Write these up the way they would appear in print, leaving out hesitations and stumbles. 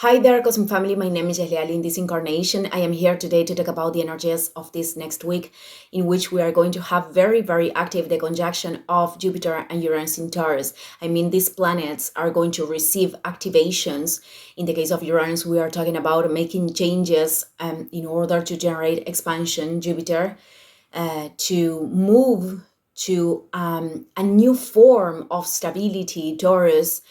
Hi there, Cosmo family. My name is Yahliali. In this incarnation, I am here today to talk about the energies of this next week, in which we are going to have very active the conjunction of Jupiter and Uranus in Taurus. I mean, these planets are going to receive activations. In the case of Uranus, we are talking about making changes in order to generate expansion. Jupiter to move to a new form of stability. Taurus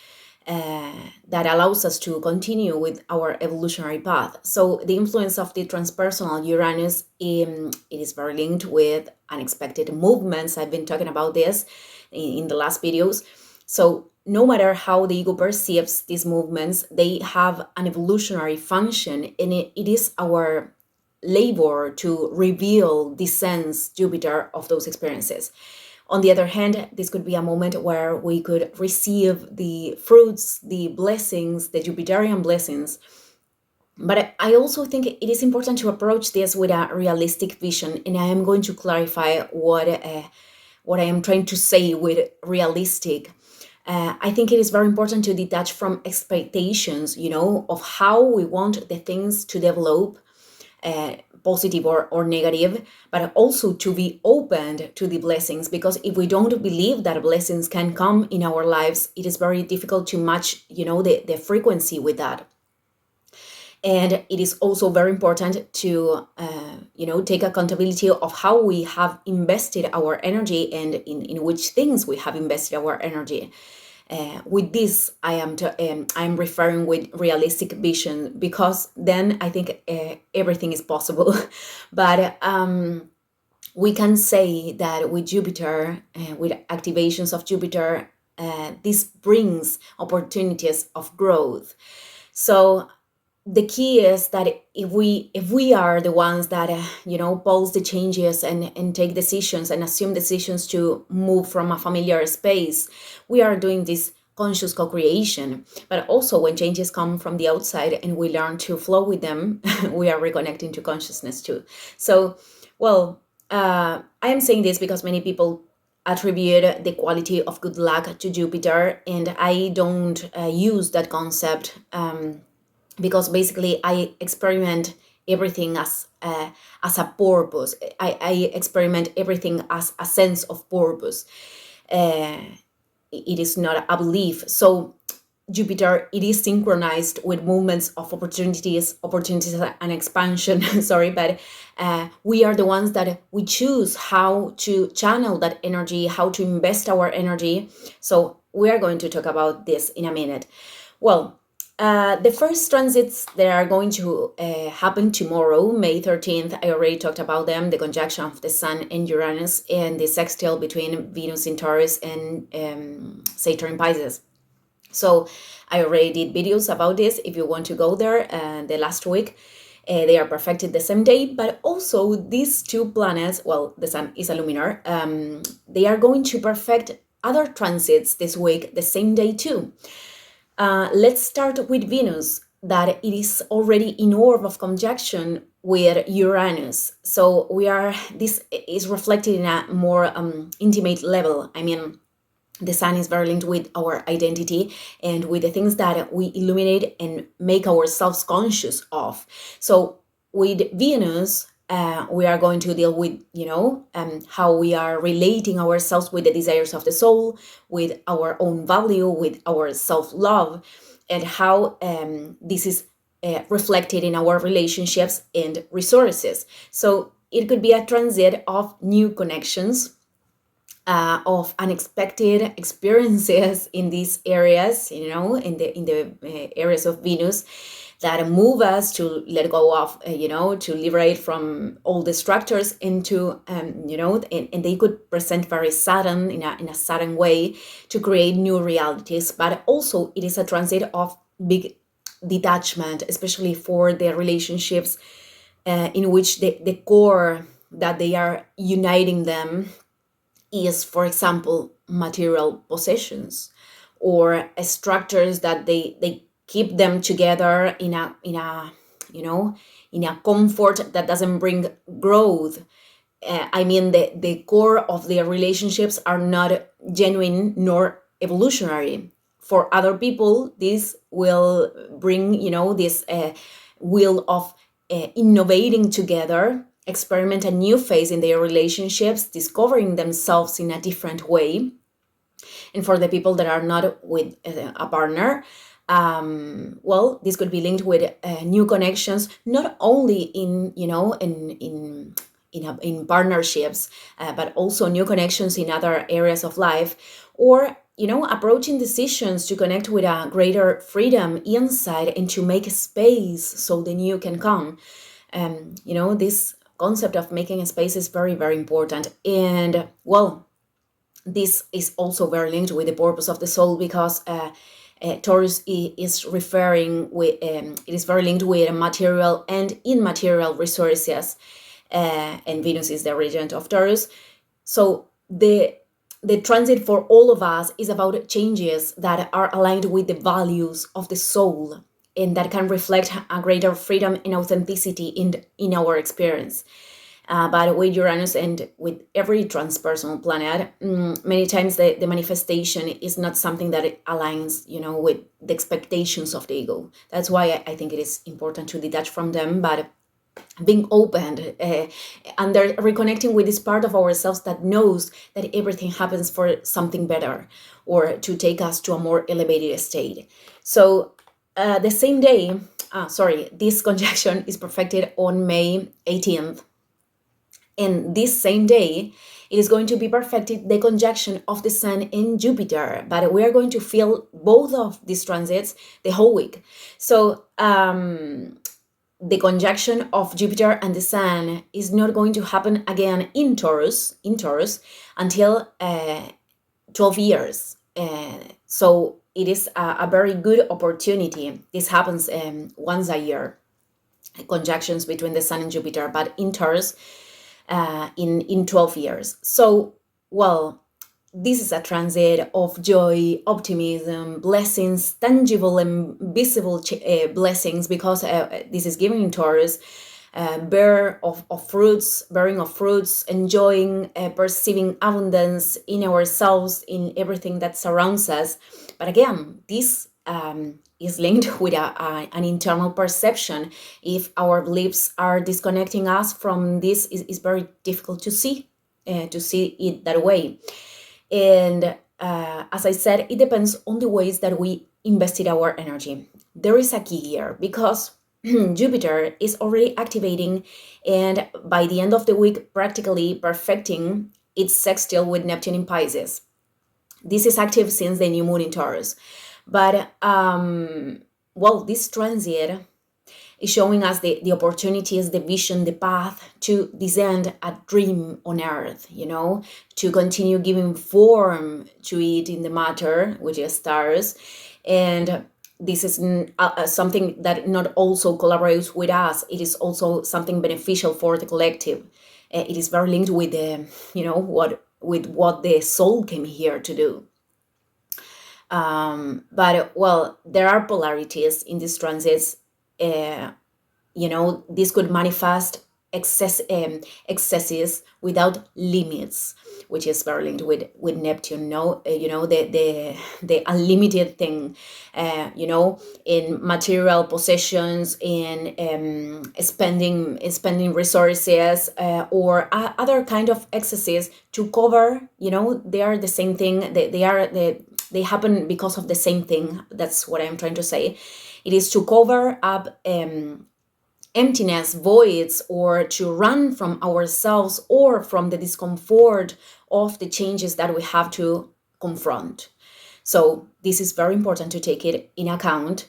that allows us to continue with our evolutionary path. So the influence of the transpersonal Uranus, it is very linked with unexpected movements. I've been talking about this in the last videos. So no matter how the ego perceives these movements, they have an evolutionary function, and it is our labor to reveal the sense, Jupiter, of those experiences. On the other hand, this could be a moment where we could receive the fruits, the blessings, the Jupiterian blessings. But I also think it is important to approach this with a realistic vision, and I am going to clarify what I am trying to say with realistic. I think it is very important to detach from expectations, of how we want the things to develop, positive or negative, but also to be open to the blessings, because if we don't believe that blessings can come in our lives, it is very difficult to match the frequency with that. And it is also very important to take accountability of how we have invested our energy and in which things we have invested our energy. With this, I'm referring with realistic vision, because then I think everything is possible. But we can say that with Jupiter, with activations of Jupiter, this brings opportunities of growth. So the key is that if we are the ones that pulse the changes and take decisions and assume decisions to move from a familiar space, we are doing this conscious co-creation. But also when changes come from the outside and we learn to flow with them, we are reconnecting to consciousness too. So I am saying this because many people attribute the quality of good luck to Jupiter, and I don't use that concept. Because basically I experiment everything as a purpose. I experiment everything as a sense of purpose. It is not a belief. So Jupiter, it is synchronized with movements of opportunities and expansion. Sorry, but we are the ones that we choose how to channel that energy, how to invest our energy. So we are going to talk about this in a minute. Well, the first transits that are going to happen tomorrow, May 13th, I already talked about them, the conjunction of the Sun and Uranus, and the sextile between Venus in Taurus and Saturn in Pisces. So I already did videos about this. If you want to go there, the last week, they are perfected the same day. But also these two planets, well, the Sun is a luminar, they are going to perfect other transits this week the same day too. Let's start with Venus, that it is already in orb of conjunction with Uranus. So this is reflected in a more intimate level. I mean, the Sun is very linked with our identity and with the things that we illuminate and make ourselves conscious of. So with Venus, we are going to deal with, how we are relating ourselves with the desires of the soul, with our own value, with our self-love, and how this is reflected in our relationships and resources. So it could be a transit of new connections, of unexpected experiences in these areas, in the areas of Venus, that move us to let go of, to liberate from all the structures into, and they could present very sudden, in a sudden way, to create new realities. But also it is a transit of big detachment, especially for the relationships in which the core that they are uniting them is, for example, material possessions, or structures that they keep them together in a comfort that doesn't bring growth. I mean, the core of their relationships are not genuine nor evolutionary. for other people, this will bring, this will of innovating together, experiment a new phase in their relationships, discovering themselves in a different way. And for the people that are not with a partner, well, this could be linked with new connections, not only in, in partnerships, but also new connections in other areas of life, or approaching decisions to connect with a greater freedom inside and to make space so the new can come. This concept of making a space is very, very important. And well, this is also very linked with the purpose of the soul, because Taurus is referring with it is very linked with material and immaterial resources, and Venus is the regent of Taurus. So the transit for all of us is about changes that are aligned with the values of the soul and that can reflect a greater freedom and authenticity in our experience. But with Uranus and with every transpersonal planet, many times the manifestation is not something that aligns, with the expectations of the ego. That's why I think it is important to detach from them, but being open and reconnecting with this part of ourselves that knows that everything happens for something better, or to take us to a more elevated state. So the same day, this conjunction is perfected on May 18th. And this same day, it is going to be perfected the conjunction of the Sun and Jupiter, but we are going to feel both of these transits the whole week. So the conjunction of Jupiter and the Sun is not going to happen again in Taurus until 12 years. So it is a very good opportunity. This happens once a year, conjunctions between the Sun and Jupiter, but in Taurus, in 12 years. So, well, this is a transit of joy, optimism, blessings, tangible and visible blessings, because this is giving Taurus bearing of fruits, enjoying, perceiving abundance in ourselves, in everything that surrounds us. But again, this is linked with an internal perception. If our beliefs are disconnecting us from this, is very difficult to see it that way. And as I said, it depends on the ways that we invested our energy. There is a key here, because Jupiter is already activating, and by the end of the week, practically perfecting its sextile with Neptune in Pisces. This is active since the new moon in Taurus. But, this transit is showing us the opportunities, the vision, the path to descend a dream on earth, to continue giving form to it in the matter, which is stars. And this is something that not also collaborates with us. It is also something beneficial for the collective. It is very linked with what the soul came here to do. But there are polarities in these transits. This could manifest excesses without limits, which is very linked with Neptune. The unlimited thing, in material possessions, in spending resources, or other kind of excesses to cover. They are the same thing. They happen because of the same thing. That's what I'm trying to say. It is to cover up emptiness, voids, or to run from ourselves or from the discomfort of the changes that we have to confront. So this is very important to take it in account.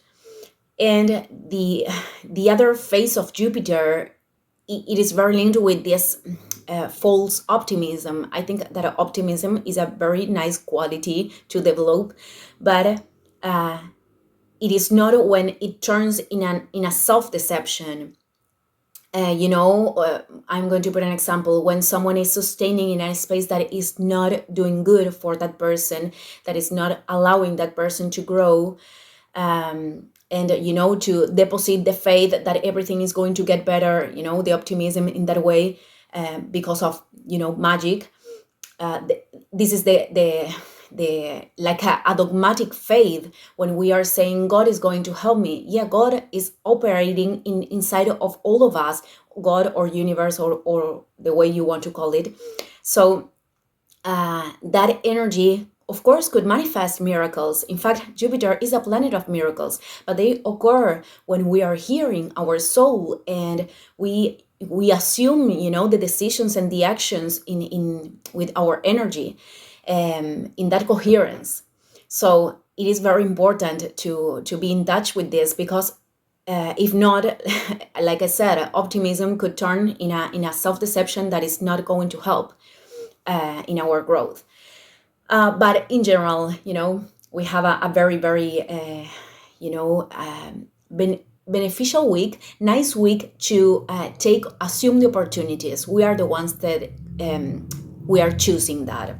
And the other phase of Jupiter, it is very linked with this false optimism. I think that optimism is a very nice quality to develop, but it is not when it turns in a self-deception. I'm going to put an example. When someone is sustaining in a space that is not doing good for that person, that is not allowing that person to grow, and to deposit the faith that everything is going to get better, the optimism in that way, because of magic. This is the the like a dogmatic faith when we are saying God is going to help me. Yeah, God is operating inside of all of us, God or universe or the way you want to call it. So that energy, of course, could manifest miracles. In fact, Jupiter is a planet of miracles, but they occur when we are hearing our soul and we assume, the decisions and the actions in with our energy, in that coherence. So it is very important to be in touch with this, because if not, like I said, optimism could turn in a self-deception that is not going to help in our growth. But in general, we have a very, very, beneficial week, nice week to assume the opportunities. We are the ones that we are choosing that.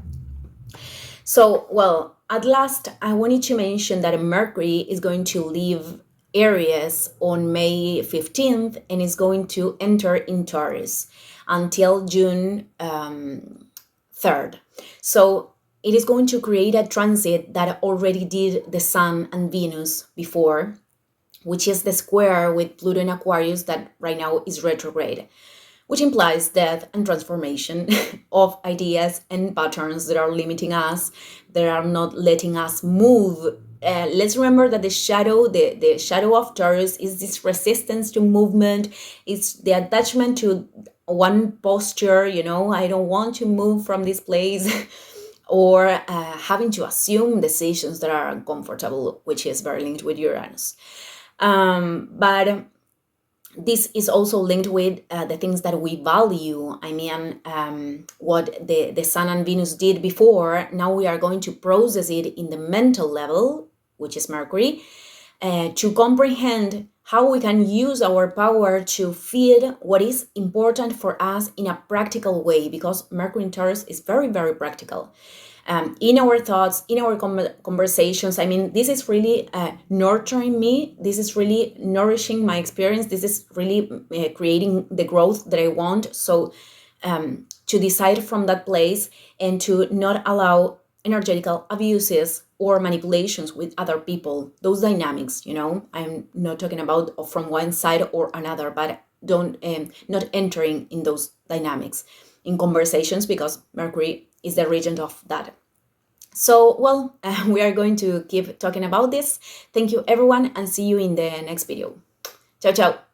So, well, at last, I wanted to mention that Mercury is going to leave Aries on May 15th and is going to enter in Taurus until June 3rd. So it is going to create a transit that already did the Sun and Venus before, which is the square with Pluto in Aquarius that right now is retrograde, which implies death and transformation of ideas and patterns that are limiting us, that are not letting us move. Let's remember that the shadow of Taurus is this resistance to movement. It's the attachment to one posture, I don't want to move from this place, or having to assume decisions that are uncomfortable, which is very linked with Uranus. But this is also linked with the things that we value. I mean, what the Sun and Venus did before, now we are going to process it in the mental level, which is Mercury, to comprehend how we can use our power to feed what is important for us in a practical way, because Mercury in Taurus is very, very practical. In our thoughts, in our conversations. I mean, this is really nurturing me. This is really nourishing my experience. This is really creating the growth that I want. So to decide from that place and to not allow energetical abuses or manipulations with other people, those dynamics, I'm not talking about from one side or another, but not entering in those dynamics in conversations, because Mercury is the regent of that. So, well, we are going to keep talking about this. Thank you, everyone, and see you in the next video. Ciao, ciao.